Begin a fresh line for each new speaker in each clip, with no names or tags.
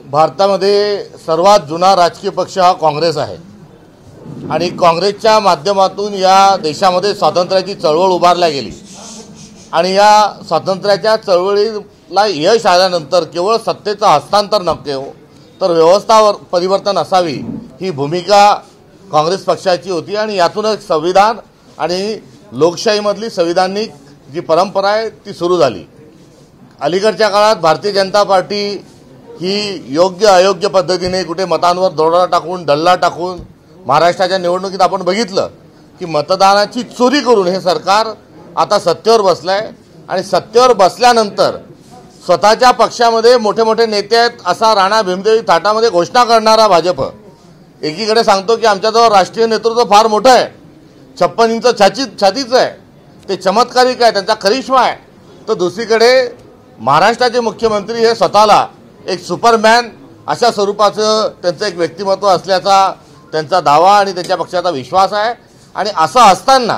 भारतामध्ये सर्वात जुना राजकीय पक्ष हा काँग्रेस आहे आणि काँग्रेसच्या माध्यमातून या देशामध्ये स्वातंत्र्याची चळवळ उभारल्या गेली आणि या स्वातंत्र्याच्या चळवळीला यश आल्यानंतर केवळ सत्तेचं हस्तांतर नव्हे तर व्यवस्था परिवर्तन असावी ही भूमिका काँग्रेस पक्षाची होती आणि यातूनच संविधान आणि लोकशाहीमधली संविधानिक जी परंपरा आहे ती सुरू झाली। अलीकडच्या काळात भारतीय जनता पार्टी ही योग्य अयोग्य पद्धतीने कुठे मतांवर दरोडा टाकून डल्ला टाकून महाराष्ट्राच्या निवडणुकीत आपण बघितलं की मतदानाची चोरी करून हे सरकार आता सत्तेवर बसलंय आणि सत्तेवर बसल्यानंतर स्वतःच्या पक्षामध्ये मोठे मोठे नेते आहेत असा राणा भीमदेवी थाटामध्ये घोषणा करणारा भाजप एकीकडे सांगतो की आमच्याजवळ राष्ट्रीय नेतृत्व फार मोठं आहे, 56 इंच छातीचं आहे, ते चमत्कारिक आहे, त्यांचा करिश्मा आहे, तर दुसरीकडे महाराष्ट्राचे मुख्यमंत्री हे स्वतःला एक सुपरमॅन अशा स्वरूपाचं त्यांचं एक व्यक्तिमत्व असल्याचा त्यांचा दावा आणि त्यांच्या पक्षाचा विश्वास आहे। आणि असं असताना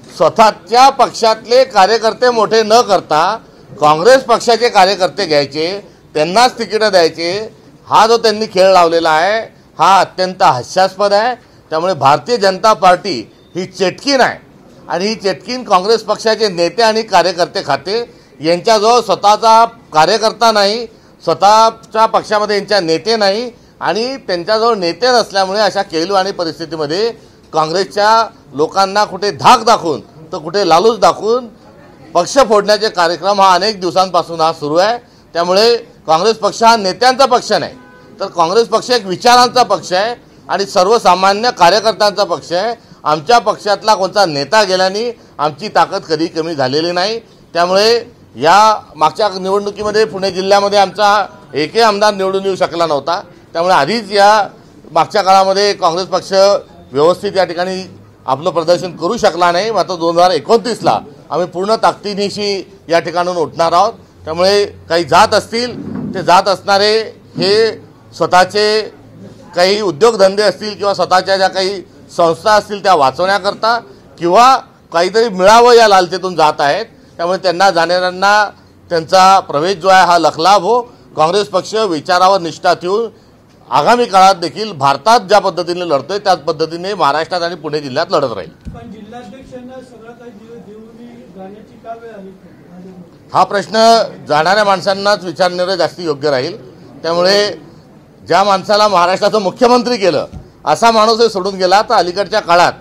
स्वतःच्या पक्षातले कार्यकर्ते मोठे न करता काँग्रेस पक्षाचे कार्यकर्ते घ्यायचे, त्यांनाच तिकीटं द्यायचे, हा जो त्यांनी खेळ लावलेला आहे हा अत्यंत हास्यास्पद आहे। त्यामुळे भारतीय जनता पार्टी ही चेटकीन आहे आणि ही चेटकीन काँग्रेस पक्षाचे नेते आणि कार्यकर्ते खाते, यांच्याजवळ स्वतःचा कार्यकर्ता नाही, स्वतःच्या पक्षामध्ये यांच्या नेते नाही आणि त्यांच्याजवळ नेते नसल्यामुळे अशा केलवाणी परिस्थितीमध्ये काँग्रेसच्या लोकांना कुठे धाक दाखवून तर कुठे लालूच दाखवून पक्ष फोडण्याचे कार्यक्रम हा अनेक दिवसांपासून हा सुरू आहे। त्यामुळे काँग्रेस पक्ष हा नेत्यांचा पक्ष नाही तर काँग्रेस पक्ष एक विचारांचा पक्ष आहे आणि सर्वसामान्य कार्यकर्त्यांचा पक्ष आहे। आमच्या पक्षातला कोणता नेता गेल्याने आमची ताकद कधी कमी झालेली नाही। त्यामुळे या मागच्या निवडणुकीमध्ये पुणे जिल्ह्यामध्ये आमचा एकही आमदार निवडून येऊ शकला नव्हता। त्यामुळे आधीच या मागच्या काळामध्ये काँग्रेस पक्ष व्यवस्थित या ठिकाणी आपलं प्रदर्शन करू शकला नाही। मात्र 2029ला आम्ही पूर्ण ताकदीनिशी या ठिकाणून उठणार आहोत। त्यामुळे काही जात असतील ते जात असणारे हे स्वतःचे काही उद्योगधंदे असतील किंवा स्वतःच्या ज्या काही संस्था असतील त्या वाचवण्याकरता किंवा काहीतरी मिळावं या लालसेतून जात आहेत। त्यामुळे त्यांना जाणाऱ्यांना त्यांचा प्रवेश जो आहे हा लखलाभ हो। काँग्रेस पक्ष विचारावर निष्ठा ठेवून आगामी काळात देखील भारतात ज्या पद्धतीने लढतोय त्याच पद्धतीने महाराष्ट्रात आणि पुणे जिल्ह्यात लढत राहील।
पण जिल्हाध्यक्षांना सगळं काही देऊन जाण्याची का वेळ आली?
हा प्रश्न जाणाऱ्या माणसांनाच विचारणारे जास्त योग्य राहील। त्यामुळे ज्या माणसाला महाराष्ट्राचं मुख्यमंत्री केलं असा माणूस हे सोडून गेला तर अलीकडच्या काळात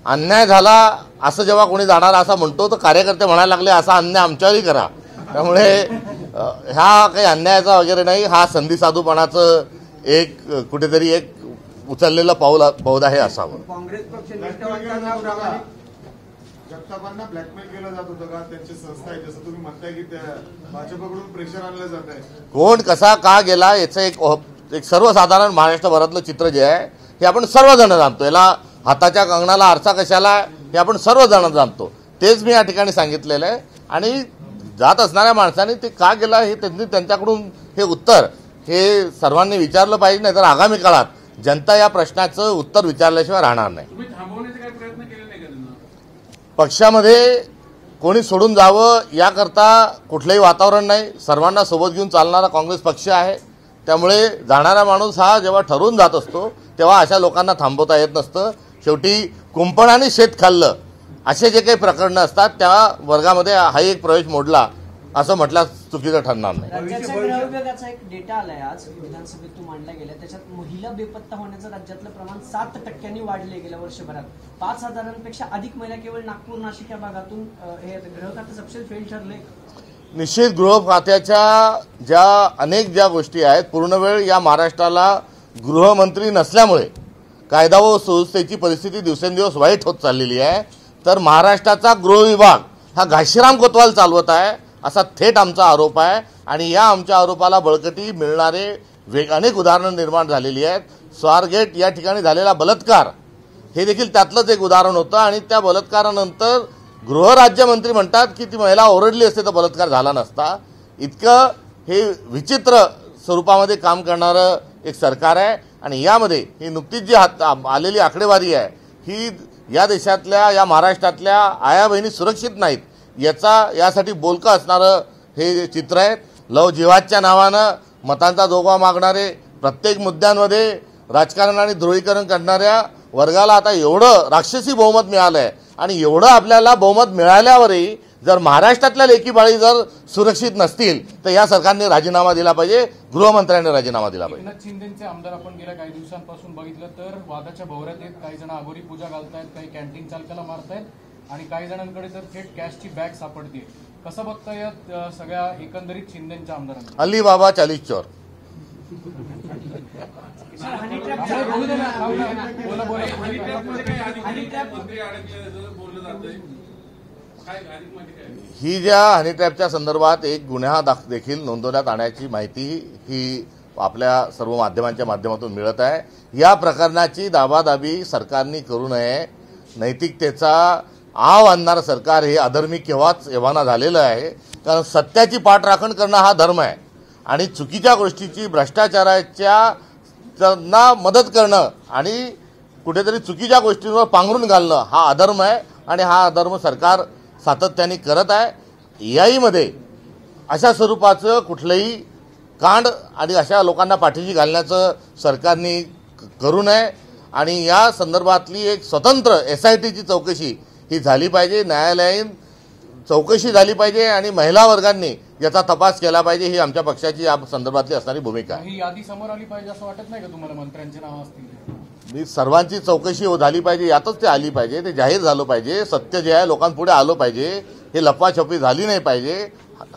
अन्याय झाला असं जेव्हा कोणी जाणार असं म्हणतो तर कार्यकर्ते म्हणायला लागले असा अन्याय आमच्यावरही करा। त्यामुळे हा काही अन्यायाचा वगैरे नाही, हा संधी साधूपणाचं एक कुठेतरी एक उचललेलं पाऊल आहे असावं।
काँग्रेस पक्ष जगतापांना ब्लॅकमेल केलं जात होतं का? त्यांची संस्था आहे जसं तुम्ही म्हणताय की भाजपकडून प्रेशर आणलं जात आहे,
कोण कसा का गेला याचं एक सर्वसाधारण महाराष्ट्रभरातलं चित्र जे आहे हे आपण सर्वजण जाणतो। याला हाताच्या कंगणाला आरसा कशाला हे आपण सर्वजण जाणतो, तेच मी या ठिकाणी सांगितलेलं आहे। आणि जात असणाऱ्या माणसांनी ते का गेला हे त्यांनी त्यांच्याकडून हे उत्तर हे सर्वांनी विचारलं पाहिजे, नाही तर आगामी काळात जनता या प्रश्नाचं उत्तर विचारल्याशिवाय राहणार नाही। पक्षामध्ये कोणी सोडून जावं याकरता कुठलंही वातावरण नाही, सर्वांना सोबत घेऊन चालणारा काँग्रेस पक्ष आहे। त्यामुळे जाणारा माणूस हा जेव्हा ठरवून जात असतो तेव्हा अशा लोकांना थांबवता येत नसतं। शेवटी कुंपणाने शेत खाल्लं असे जे काही प्रकरणं असतात त्या वर्गामध्ये हा एक प्रवेश मोडला असं म्हटलं चुकीचं ठरणार नाही।
राज्याच्या गृह विभागाचा एक डेटा आलाय आज विधानसभेत तो मांडला गेला, त्याच्यात महिला बेपत्ता होण्याचं राज्यातलं प्रमाण 7% वाढले गेल्या वर्षभरात। 5000पेक्षा अधिक महिला केवळ नागपूर नाशिक या भागातून हे गृह खाते सबसे फेल ठरले।
निश्चित गृह खात्याच्या ज्या अनेक ज्या गोष्टी आहेत पूर्ण वेळ या महाराष्ट्राला गृहमंत्री नसल्यामुळे कायदा व सुव्यवस्थेची परिस्थिती दिवसेंदिवस वाईट होत चाललेली आहे। तर महाराष्ट्राचा गृह विभाग हा घाशीराम कोतवाल चालवत आहे असा थेट आमचा आरोप आहे आणि या आमच्या आरोपाला बळकटी मिळणारे अनेक उदाहरणं निर्माण झालेली आहेत। स्वारगेट या ठिकाणी झालेला बलात्कार हे देखील त्यातलंच एक उदाहरण होतं आणि त्या बलात्कारानंतर गृहराज्यमंत्री म्हणतात की ती महिला ओरडली असते तर बलात्कार झाला नसता। इतकं हे विचित्र स्वरूपामध्ये काम करणारं एक सरकार आहे आणि यामध्ये ही नुकतीच जी आलेली आकडेवारी आहे ही या देशातल्या या महाराष्ट्रातल्या आया बहिणी सुरक्षित नाहीत यासाठी बोलकं असणारं हे चित्र आहे। लव जिहादच्या नावानं मतांचा जोगवा मागणारे प्रत्येक मुद्द्यांमध्ये राजकारण आणि ध्रुवीकरण करणाऱ्या वर्गाला आता एवढं राक्षसी बहुमत मिळालं आहे आणि एवढं आपल्याला बहुमत मिळाल्यावरही जर महाराष्ट्रातल्या लेकीबाळी जर सुरक्षित नसतील तर या सरकारने राजीनामा दिला पाहिजे, गृहमंत्र्यांनी राजीनामा दिला पाहिजे.
एकनाथ शिंदेचे आमदार आपण गेल्या काही दिवसांपासून बघितलं तर वादाच्या भोवऱ्यात येत, काही जण अघोरी पूजा घालतायत, काही कॅन्टीन चालकाला मारतायत आणि काही जणांकडे तर थेट कॅशची बॅग सापडते. कसं बघता येत सगळ्या एकंदरीत शिंदेच्या आमदारांना?
अली बाबा 40 चोर. ही ज्या हनी ट्रॅपच्या संदर्भात एक गुन्हा देखील नोंदवण्यात आण्याची माहिती ही आपल्या सर्व माध्यमांच्या माध्यमातून मिळत आहे. या प्रकरणाची दाबादाबी सरकारने करू नये. नैतिकतेचा आव आणणारं सरकार हे अधर्मी केव्हाच एव्हाना झालेलं आहे. कारण सत्याची पाठराखण करणं हा धर्म आहे आणि चुकीच्या गोष्टीची भ्रष्टाचाराच्या त्यांना मदत करणं आणि कुठेतरी चुकीच्या गोष्टींवर पांघरून घालणं हा अधर्म आहे आणि हा अधर्म सरकार सातत्याने करत आहे. याईमध्ये अशा स्वरूपाचं कुठलंही कांड आणि अशा लोकांना पाठीशी घालण्याचं सरकारने करू नये आणि या संदर्भातली एक स्वतंत्र SITची चौकशी ही झाली पाहिजे, न्यायालयीन चौकशी झाली पाहिजे आणि महिला वर्गांनी याचा तपास केला पाहिजे. ही आमच्या पक्षाची या संदर्भातली असणारी भूमिका आहे.
ही यादी समोर आली पाहिजे असं वाटत नाही का तुम्हाला? मंत्र्यांची नावं असतील
मी सर्वांची चौकशी झाली पाहिजे, यातच ते आली पाहिजे, ते जाहीर झालं पाहिजे, सत्य जे आहे लोकांपुढे आलं पाहिजे, हे लपवाछपवी झाली नाही पाहिजे.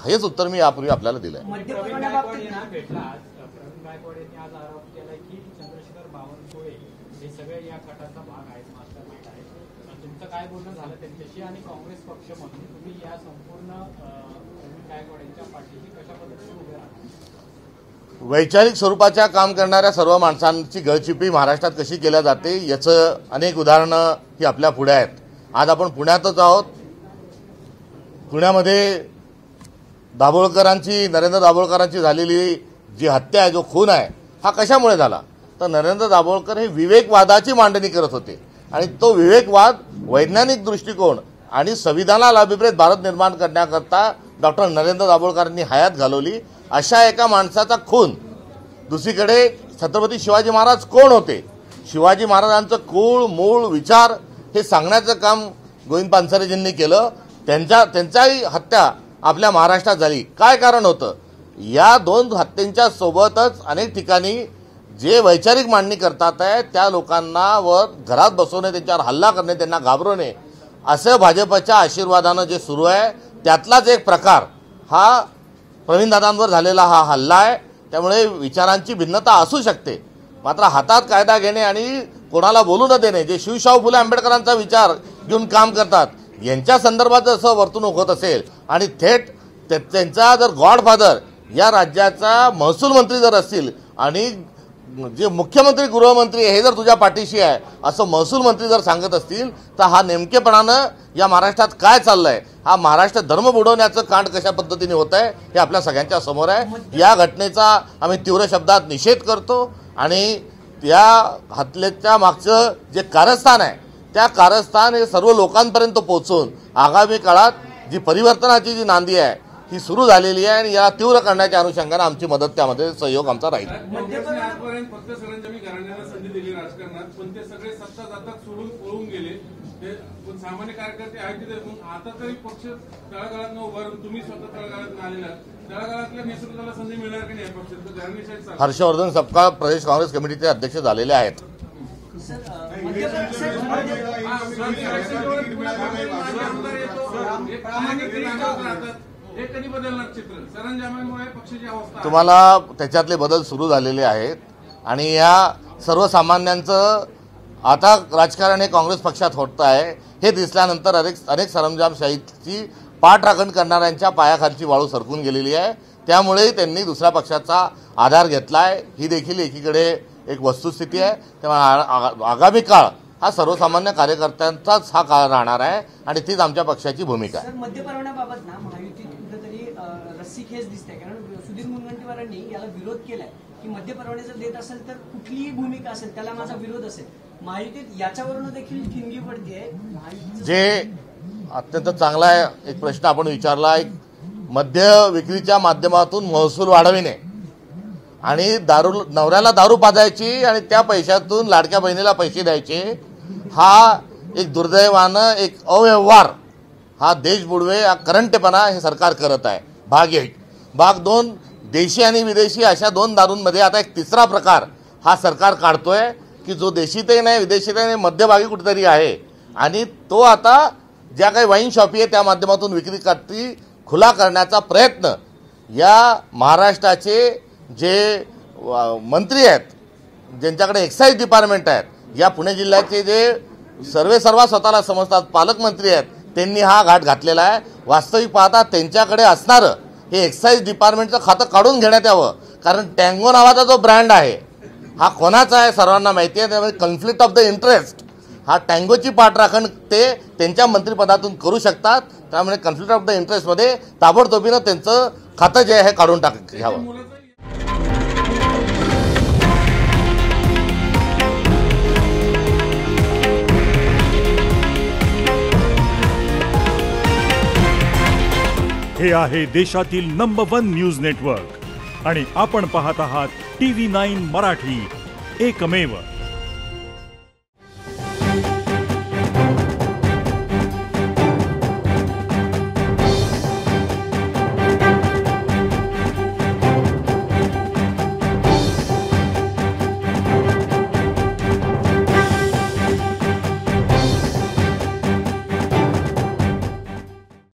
हेच उत्तर मी यापूर्वी आपल्याला दिलं आहे.
मद्य परवान्याबाबतीत ना
प्रवीण गायकवाड यांनी आज आरोप केला की चंद्रशेखर बावनकुळे हे सगळे या गटाचा भाग आहेत, मास्टर माइंड आहेत. तुमचं काय बोलणं झालं त्यांच्याशी आणि काँग्रेस पक्ष म्हणून तुम्ही या संपूर्ण प्रवीण गायकवाड यांच्या पाठीशी कशा पद्धतीने उभे राहणार?
वैचारिक स्वरूपाच्या काम करणाऱ्या सर्व माणसांची गळचिपी महाराष्ट्रात कशी केल्या जाते याचं अनेक उदाहरणं ही आपल्या पुढे आहेत. आज आपण पुण्यातच आहोत. पुण्यामध्ये नरेंद्र दाभोळकरांची झालेली जी हत्या आहे, जो खून आहे, हा कशामुळे झाला? तर नरेंद्र दाभोळकर हे विवेकवादाची मांडणी करत होते आणि तो विवेकवाद वैज्ञानिक दृष्टिकोन आणि संविधानाला अभिप्रेत भारत निर्माण करण्याकरता डॉक्टर नरेंद्र दाभोळकरांनी हयात घालवली. अशा एका माणसाचा खून. दुसरीकडे छत्रपती शिवाजी महाराज कोण होते, शिवाजी महाराजांचं कुळ मूळ विचार हे सांगण्याचं काम गोविंद पानसरेजींनी केलं. त्यांच्याही हत्या आपल्या महाराष्ट्रात झाली. काय कारण होतं? या दोन हत्यांच्या सोबतच अनेक ठिकाणी जे वैचारिक मांडणी करतात आहे त्या लोकांना वर घरात बसवणे, त्यांच्यावर हल्ला करणे, त्यांना घाबरवणे, असं भाजपच्या आशीर्वादानं जे सुरू आहे त्यातलाच एक प्रकार हा प्रवीणदादांवर झालेला हा हल्ला आहे. त्यामुळे विचारांची भिन्नता असू शकते, मात्र हातात कायदा घेणे आणि कोणाला बोलू न देणे, जे शिवशाहू फुले आंबेडकरांचा विचार घेऊन काम करतात, यांच्या संदर्भात असं वर्तणूक होत असेल आणि थेट त्यांचा जर गॉडफादर या राज्याचा महसूल मंत्री जर असतील आणि जे मुख्यमंत्री गृहमंत्री हे जर तुझ्या पाठीशी आहे असं महसूल मंत्री जर सांगत असतील तर हा नेमकेपणानं या महाराष्ट्रात काय चाललंय? हा महाराष्ट्र धर्म बुडवण्याचं कांड कशा पद्धतीने होत आहे हे आपल्या सगळ्यांच्या समोर आहे. या घटनेचा आम्ही तीव्र शब्दात निषेध करतो आणि या हत्येच्या मागचं जे कारस्थान आहे त्या कारस्थान हे सर्व लोकांपर्यंत पोहोचून आगामी काळात जी परिवर्तनाची जी नांदी आहे ही सुरू झालेली आहे आणि या तीव्र करण्याच्या अनुषंगाने आमची मदत, त्यामध्ये सहयोग आमचा राहील.
आजपर्यंत फक्त सरंजामी घराण्याला संधी दिली राजकारणात, पण ते सगळे सत्ता जातात सोडून पळून गेले. ते सामान्य कार्यकर्ते आहेत तिथे. आता तरी पक्ष तळागाळात उभारून तुम्ही स्वतः तळागाळात आलेला, तळागाळातल्या नेतृत्वाला संधी मिळणार की नाही पक्षात?
हर्षवर्धन सपकाळ प्रदेश काँग्रेस कमिटीचे अध्यक्ष झालेले आहेत. तुम्हाला त्याच्यातले बदल सुरू झालेले आहेत आणि या सर्वसामान्यांचं आता राजकारण हे काँग्रेस पक्षात होत आहे हे दिसल्यानंतर अनेक सरंजामशाहीची पाठराखण करणाऱ्यांच्या पायाखालची वाळू सरकून गेलेली आहे. त्यामुळे त्यांनी दुसऱ्या पक्षाचा आधार घेतला आहे. ही देखील एकीकडे एक वस्तुस्थिती आहे. त्यामुळे आगामी काळ हा सर्वसामान्य कार्यकर्त्यांचाच हा काळ राहणार आहे आणि तीच आमच्या पक्षाची भूमिका आहे.
मद्य परवान्याबाबत ना महायुतीत कुठेतरी रस्सीखेच दिसते, कारण सुधीर मुनगंटीवारांनी याला विरोध केलाय की मद्य परवाने जर देत असेल तर कुठलीही भूमिका असेल त्याला माझा विरोध असेल. महायुतीत याच्यावरून देखील ठिणगी पडते.
जे अत्यंत चांगला आहे एक प्रश्न आपण विचारला. एक मद्य विक्रीच्या माध्यमातून महसूल वाढविणे आणि नवऱ्याला दारू पाजायची आणि त्या पैशातून लाडक्या बहिणीला पैसे द्यायचे, हा एक दुर्दैवानं एक अव्यवहार, हा देश बुडवे, हा करंटेपणा हे सरकार करत आहे. भाग 1. भाग 2, देशी आणि विदेशी अशा 2 दारूंमध्ये आता एक तिसरा प्रकार हा सरकार काढतोय की जो देशीतही नाही विदेशीतही नाही, मध्यभागी कुठेतरी आहे. आणि तो आता ज्या काही वाईन शॉपी आहे त्या माध्यमातून विक्रीसाठी खुला करण्याचा प्रयत्न या महाराष्ट्राचे जे मंत्री आहेत, ज्यांच्याकडे एक्साईज डिपार्टमेंट आहेत, या पुणे जिल्ह्याचे जे सर्वेसर्वा स्वतःला समजतात पालकमंत्री आहेत, त्यांनी हा घाट घातलेला आहे. वास्तविक पाहता त्यांच्याकडे असणारं हे एक्साईज डिपार्टमेंटचं खातं काढून घेण्यात यावं. कारण टँगो नावाचा जो ब्रँड आहे हा कोणाचा आहे सर्वांना माहिती आहे. त्यामुळे कॉन्फ्लिक्ट ऑफ द इंटरेस्ट हा टँगोची पाठराखण ते त्यांच्या मंत्रिपदातून करू शकतात. त्यामुळे कॉन्फ्लिक्ट ऑफ द इंटरेस्टमध्ये ताबडतोबीनं त्यांचं खातं जे आहे हे काढून घ्यावं.
हे आहे देशातील नंबर 1 न्यूज नेटवर्क आणि आपण पाहत आहात TV9 मराठी, एकमेव.